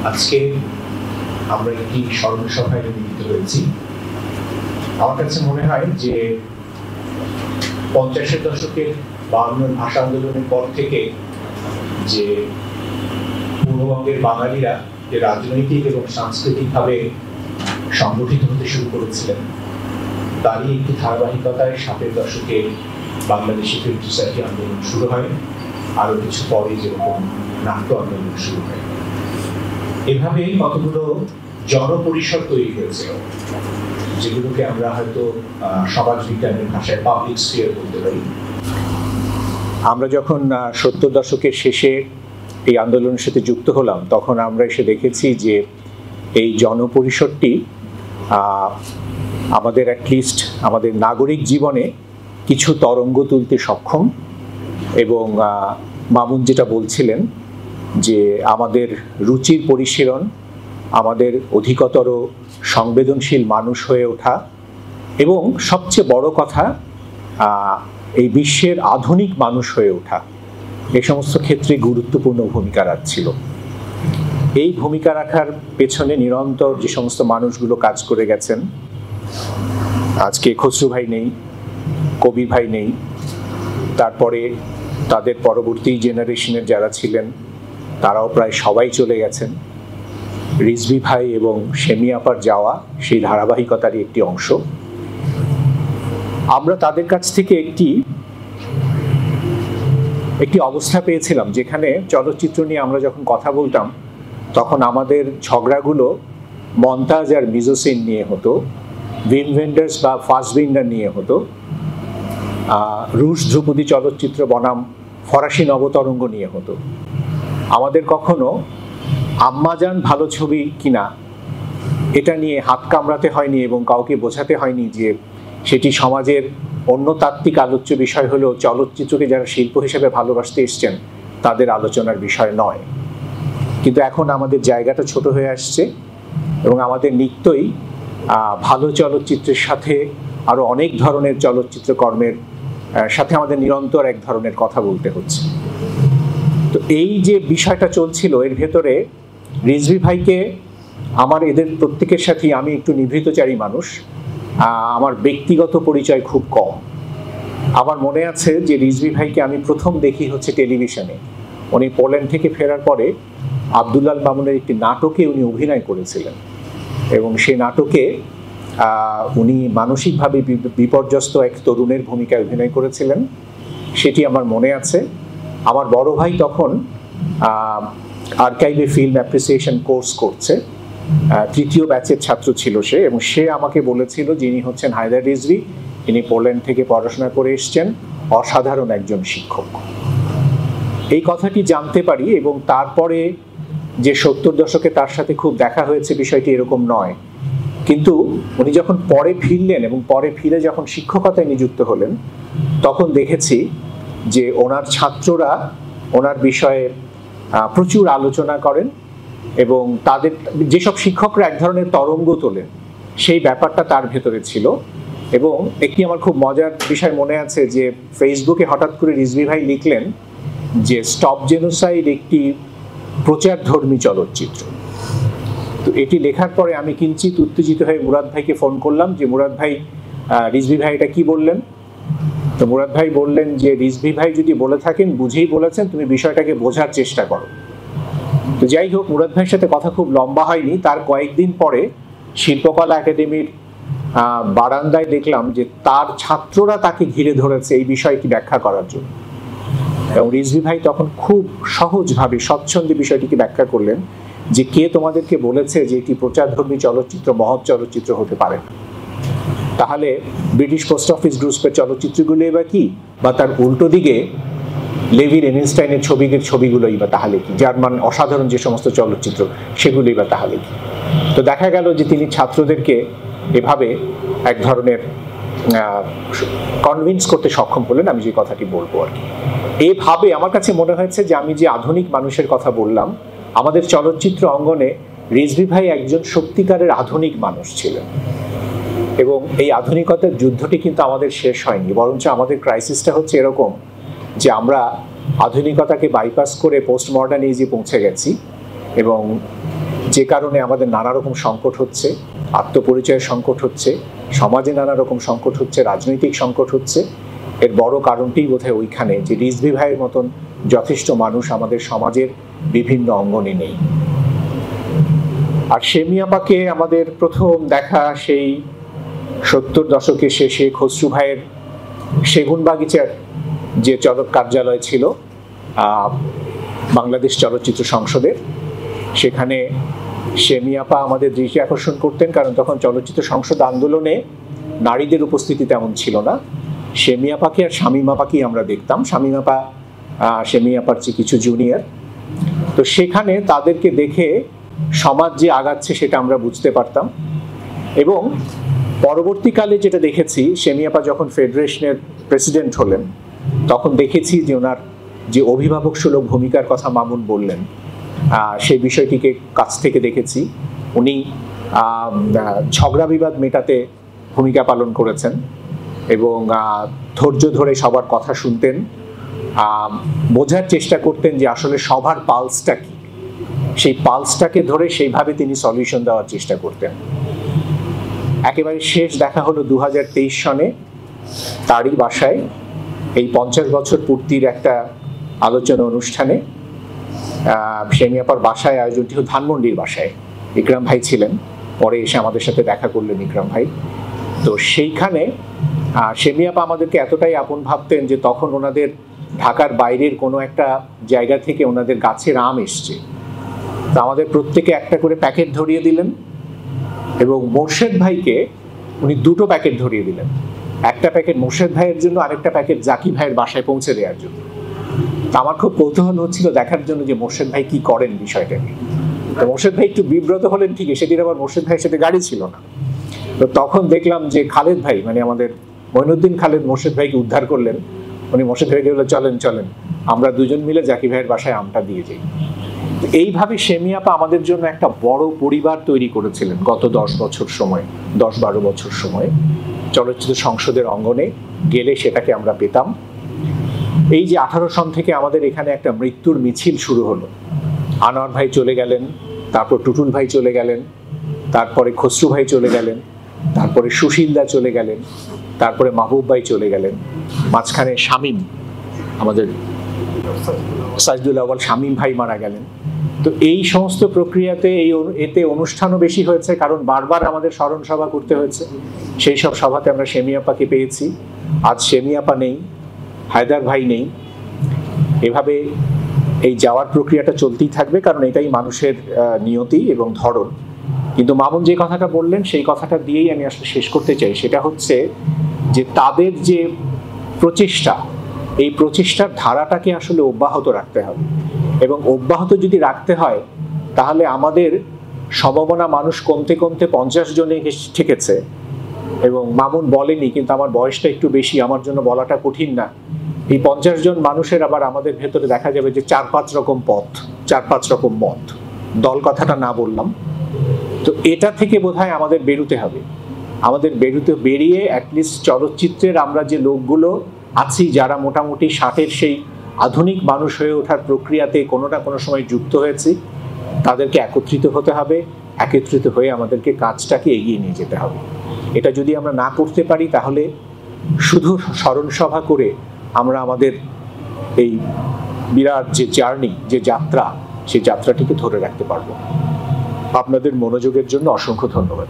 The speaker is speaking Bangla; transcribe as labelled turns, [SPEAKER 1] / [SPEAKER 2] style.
[SPEAKER 1] আজকে আমরা একটি স্মরণ সভায় মিলিত হয়েছি। আমার কাছে মনে হয় যে 50-এর দশকের 52 ভাষা আন্দোলনের পর থেকে যে পূর্ববঙ্গের বাঙালিরা যে রাজনৈতিক এবং সাংস্কৃতিকভাবে সংগঠিত হতে শুরু করেছিলেন, তারই একটি ধারাবাহিকতায় 60-এর দশকে বাংলাদেশি ফিল্ম সোসাইটি আন্দোলন শুরু হয়। আরো কিছু পরে যেরকম নাট্য আন্দোলন শুরু হয়। এভাবেই কতগুলো জনপরিসর তৈরি হয়েছিল, যেগুলোকে আমরা হয়তো সমাজ বিজ্ঞানের ভাষায় পাবলিক স্ফিয়ার বলতে পারি। আমরা যখন 70 দশকের শেষে এই আন্দোলনের সাথে যুক্ত হলাম, তখন আমরা এসে দেখেছি যে এই জনপরিসরটি আমাদের অ্যাটলিস্ট আমাদের নাগরিক জীবনে কিছু তরঙ্গ তুলতে সক্ষম। এবং মামুন যেটা বলছিলেন যে আমাদের রুচির পরিশীলন, আমাদের অধিকতর সংবেদনশীল মানুষ হয়ে ওঠা, এবং সবচেয়ে বড় কথা এই বিশ্বের আধুনিক মানুষ হয়ে ওঠা, এই সমস্ত ক্ষেত্রে গুরুত্বপূর্ণ ভূমিকা রাখছিল। এই ভূমিকা রাখার পেছনে নিরন্তর যে সমস্ত মানুষগুলো কাজ করে গেছেন, আজকে খসরু ভাই নেই, কবির ভাই নেই, তারপরে তাদের পরবর্তী জেনারেশনের যারা ছিলেন তারাও প্রায় সবাই চলে গেছেন। রিজভী ভাই এবং শেমি আপার যাওয়া সেই ধারাবাহিকতারই একটি অংশ। আমরা তাদের কাছ থেকে একটি অবস্থা পেয়েছিলাম যেখানে চলচ্চিত্র নিয়ে আমরা যখন কথা বলতাম, তখন আমাদের ঝগড়াগুলো মন্তাজ আর মিজোসিন নিয়ে হতো, ভিম ভেন্ডার্স বা ফাসবিন্ডার নিয়ে হতো, রুশ ধ্রুপদী চলচ্চিত্র বনাম ফরাসি নবতরঙ্গ নিয়ে হতো। আমাদের কখনো আম্মাজান ভালো ছবি কিনা এটা নিয়ে হাত কামড়াতে হয়নি এবং কাউকে বোঝাতে হয়নি যে সেটি সমাজের অন্য তাত্ত্বিক আলোচ্য বিষয় হলেও চলচ্চিত্রকে যারা শিল্প হিসেবে ভালোবাসতে এসছেন তাদের আলোচনার বিষয় নয়। কিন্তু এখন আমাদের জায়গাটা ছোট হয়ে আসছে এবং আমাদের নিত্যই ভালো চলচ্চিত্রের সাথে আরো অনেক ধরনের চলচ্চিত্র কর্মের সাথে আমাদের নিরন্তর এক ধরনের কথা বলতে হচ্ছে। তো এই যে বিষয়টা চলছিল, এর ভেতরে রিজভী ভাইকে আমার এদের প্রত্যেকের সাথেই, আমি একটু নিভৃতচারী মানুষ, আমার ব্যক্তিগত পরিচয় খুব কম। আমার মনে আছে যে রিজভী ভাইকে আমি প্রথম দেখি হচ্ছে টেলিভিশনে। উনি পোল্যান্ড থেকে ফেরার পরে আব্দুল্লাল মামুনের একটি নাটকে উনি অভিনয় করেছিলেন এবং সেই নাটকে উনি মানসিকভাবে বিপর্যস্ত এক তরুণের ভূমিকায় অভিনয় করেছিলেন, সেটি আমার মনে আছে। আমার বড় ভাই তখন আর্কাইভে ফিল্ম অ্যাপ্রিসিয়েশন কোর্স করছে, 3য় ব্যাচের ছাত্র ছিল সে, এবং সে আমাকে বলেছিল যিনি হচ্ছেন হায়দার রিজভী, ইনি পোল্যান্ড থেকে পড়াশোনা করে এসছেন, অসাধারণ একজন শিক্ষক। এই কথাটি জানতে পারি এবং তারপরে যে 70 দশকে তার সাথে খুব দেখা হয়েছে বিষয়টি এরকম নয়। কিন্তু উনি যখন পরে ফিরলেন এবং পরে ফিরে যখন শিক্ষকতায় নিযুক্ত হলেন, তখন দেখেছি যে ওনার ছাত্ররা ওনার বিষয়ে প্রচুর আলোচনা করেন এবং তাদের যেসব শিক্ষকরা এক ধরনের তরঙ্গ তোলেন সেই ব্যাপারটা তার ভেতরে ছিল। এবং একটি আমার খুব মজার বিষয় মনে আছে যে ফেসবুকে হঠাৎ করে রিজভী ভাই লিখলেন যে স্টপ জেনোসাইড একটি প্রচারধর্মী চলচ্চিত্র। তো এটি লেখার পরে আমি কিঞ্চিত উত্তেজিত হয়ে মুরাদ ভাইকে ফোন করলাম যে মুরাদ ভাই, রিজভী ভাই এটা কি বললেন? তো মুরাদ ভাই বললেন যে রিজভী ভাই যদি বলে থাকেন বুঝেই বলেছেন, তুমি বিষয়টাকে বোঝার চেষ্টা করো। তো যাই হোক, মুরাদ ভাইয়ের সাথে কথা খুব লম্বা হয়নি। তার কয়েকদিন পরে শিল্পকলা একাডেমির বারান্দায় দেখলাম যে তার ছাত্ররা তাকে ঘিরে ধরেছে এই বিষয়টি ব্যাখ্যা করার জন্য, এবং রিজভী ভাই তখন খুব সহজভাবে স্বচ্ছন্দে বিষয়টিকে ব্যাখ্যা করলেন যে কে তোমাদেরকে বলেছে যে এটি প্রচারধর্মী চলচ্চিত্র মহৎ চলচ্চিত্র হতে পারে না? তাহলে ব্রিটিশ পোস্ট অফিস গ্রুপের চলচ্চিত্রগুলো বা কি, বা তার উল্টো দিকে লেভি রেনিনস্টাইনের ছবিগুলোই বা তাহলে কি, জার্মান অসাধারণ যে সমস্ত চলচ্চিত্র সেগুলোই বা তাহলে কি? তো দেখা গেল যে তিনি ছাত্রদেরকে এভাবে এক ধরনের কনভিন্স করতে সক্ষম হলেন, আমি যে কথাটি বলবো আর কি। এইভাবে আমার কাছে মনে হয়েছে যে আমি যে আধুনিক মানুষের কথা বললাম, আমাদের চলচ্চিত্র অঙ্গনে রিজভী ভাই একজন সত্যিকারের আধুনিক মানুষ ছিলেন। এবং এই আধুনিকতার যুদ্ধটি কিন্তু আমাদের শেষ হয়নি, বরঞ্চ আমাদের ক্রাইসিসটা হচ্ছে এরকম যে আমরা আধুনিকতাকে বাইপাস করে পোস্ট মডার্নিজমে পৌঁছে গেছি এবং যে কারণে আমাদের নানা রকম সংকট হচ্ছে, আত্মপরিচয়ের সংকট হচ্ছে, সমাজে নানা রকম সংকট হচ্ছে, রাজনৈতিক সংকট হচ্ছে। এর বড় কারণটি বোধহয় ওইখানে যে রিজভী ভাইয়ের মতন যথেষ্ট মানুষ আমাদের সমাজের বিভিন্ন অঙ্গনে নেই। আর শেমি আপাকে আমাদের প্রথম দেখা সেই 70 দশকের শেষে খসরু ভাইয়ের সেগুনবাগিচার যে চলক কার্যালয় ছিল বাংলাদেশ চলচ্চিত্র সংসদের, সেখানে শেমি আপা আমাদের দৃষ্টি আকর্ষণ করতেন, কারণ তখন চলচ্চিত্র সংসদ আন্দোলনে নারীদের উপস্থিতি তেমন ছিল না। শেমি আপাকে আর শামীম আপাকেই আমরা দেখতাম। শামীম আপা শেমি আপার চেয়ে কিছু জুনিয়র। তো সেখানে তাদেরকে দেখে সমাজ যে আগাচ্ছে সেটা আমরা বুঝতে পারতাম। এবং পরবর্তীকালে যেটা দেখেছি, শেমি আপা যখন ফেডারেশনের প্রেসিডেন্ট হলেন, তখন দেখেছি যে ওনার যে অভিভাবক সুলভ ভূমিকার কথা মামুন বললেন, সেই বিষয়টিকে কাছ থেকে দেখেছি। উনি ঝগড়া বিবাদ মেটাতে ভূমিকা পালন করেছেন এবং ধৈর্য ধরে সবার কথা শুনতেন, বোঝার চেষ্টা করতেন যে আসলে সবার পালসটা কি, সেই পালসটাকে ধরে সেইভাবে তিনি সলিউশন দেওয়ার চেষ্টা করতেন। একেবারে শেষ দেখা হলো 2023 সনে তারই বাসায়, এই 50 বছর পূর্তির একটা আলোচনা অনুষ্ঠানে। শেমি আপার বাসায় আয়োজনটি হল ধানমন্ডির বাসায়, ইকরাম ভাই ছিলেন, পরে এসে আমাদের সাথে দেখা করলেন ইকরাম ভাই। তো সেইখানে শেমি আপা আমাদেরকে এতটাই আপন ভাবতেন যে তখন ওনাদের ঢাকার বাইরের কোনো একটা জায়গা থেকে ওনাদের গাছের আম এসছে, তো আমাদের প্রত্যেকে একটা করে প্যাকেট ধরিয়ে দিলেন এবং মোর্শেদ ভাইকে উনি 2টো প্যাকেট ধরিয়ে দিলেন। একটা প্যাকেট মোর্শেদ ভাইয়ের জন্য, আরেকটা প্যাকেট জাকি ভাইয়ের বাসায় পৌঁছে দেওয়ার জন্য। তো আমার খুব কৌতূহল হচ্ছিল দেখার জন্য যে মোর্শেদ ভাই কি করেন বিষয়টা নিয়ে। তো মোর্শেদ ভাই একটু বিব্রত হলেন ঠিকই, সেদিন আবার মোর্শেদ ভাইয়ের সাথে গাড়ি ছিল না। তো তখন দেখলাম যে খালেদ ভাই, মানে আমাদের মঈনুদ্দিন খালেদ মোর্শেদ ভাইকে উদ্ধার করলেন। উনি মোর্শেদ ভাইকে বললেন, চলেন চলেন আমরা দুজন মিলে জাকি ভাইয়ের বাসায় আমটা দিয়ে যাই। তো এইভাবে শেমি আপা আমাদের জন্য একটা বড় পরিবার তৈরি করেছিলেন গত 10-12 বছর সময়। চলচ্চিত্র সংসদের অঙ্গনে গেলে সেটাকে আমরা পেতাম। এই যে 18 সন থেকে আমাদের এখানে একটা মৃত্যুর মিছিল শুরু হলো। আনোয়ার ভাই চলে গেলেন, তারপর টুটুল ভাই চলে গেলেন, তারপরে খসরু ভাই চলে গেলেন, তারপরে সুশীলদা চলে গেলেন, তারপরে মাহবুব ভাই চলে গেলেন, মাঝখানে শামীম, আমাদের সাইদুল আউয়াল শামীম ভাই মারা গেলেন। তো এই সমস্ত প্রক্রিয়াতে এতে অনুষ্ঠানও বেশি হয়েছে, কারণ বারবার আমাদের স্মরণ সভা করতে হয়েছে। সেই সব সভাতে আমরা শেমি আপাকে পেয়েছি। আজ শেমি আপা নেই, হায়দার ভাই নেই, এভাবে এই যাওয়ার প্রক্রিয়াটা চলতেই থাকবে, কারণ এটাই মানুষের নিয়তি এবং ধরন। কিন্তু মামুন যে কথাটা বললেন সেই কথাটা দিয়েই আমি আসলে শেষ করতে চাই। সেটা হচ্ছে যে তাদের যে প্রচেষ্টা, এই প্রচেষ্টার ধারাটাকে আসলে অব্যাহত রাখতে হবে, এবং অব্যাহত যদি রাখতে হয় তাহলে আমাদের সম্ভাবনা মানুষ কমতে কমতে 50 জনে ঠেকেছে। এবং মামুন বলেনি, কিন্তু আমার বয়সটা একটু বেশি, আমার জন্য বলাটা কঠিন না। এই 50 জন মানুষের আবার আমাদের ভেতরে দেখা যাবে যে 4-5 রকম পথ, 4-5 রকম মত। দল কথাটা না বললাম। তো এটা থেকে বোধহয় আমাদের বেরোতে হবে। আমাদের বেরিয়ে অ্যাটলিস্ট চলচ্চিত্রের আমরা যে লোকগুলো আছি, যারা মোটামুটি 60-এর সেই আধুনিক মানুষ হয়ে ওঠার প্রক্রিয়াতে কোনো না কোনো সময় যুক্ত হয়েছি, তাদেরকে একত্রিত হতে হবে। একত্রিত হয়ে আমাদেরকে কাজটাকে এগিয়ে নিয়ে যেতে হবে। এটা যদি আমরা না করতে পারি তাহলে শুধু স্মরণ সভা করে আমরা আমাদের এই বিরাট যে জার্নি, যে যাত্রা, সেই যাত্রাটিকে ধরে রাখতে পারবো। আপনাদের মনোযোগের জন্য অসংখ্য ধন্যবাদ।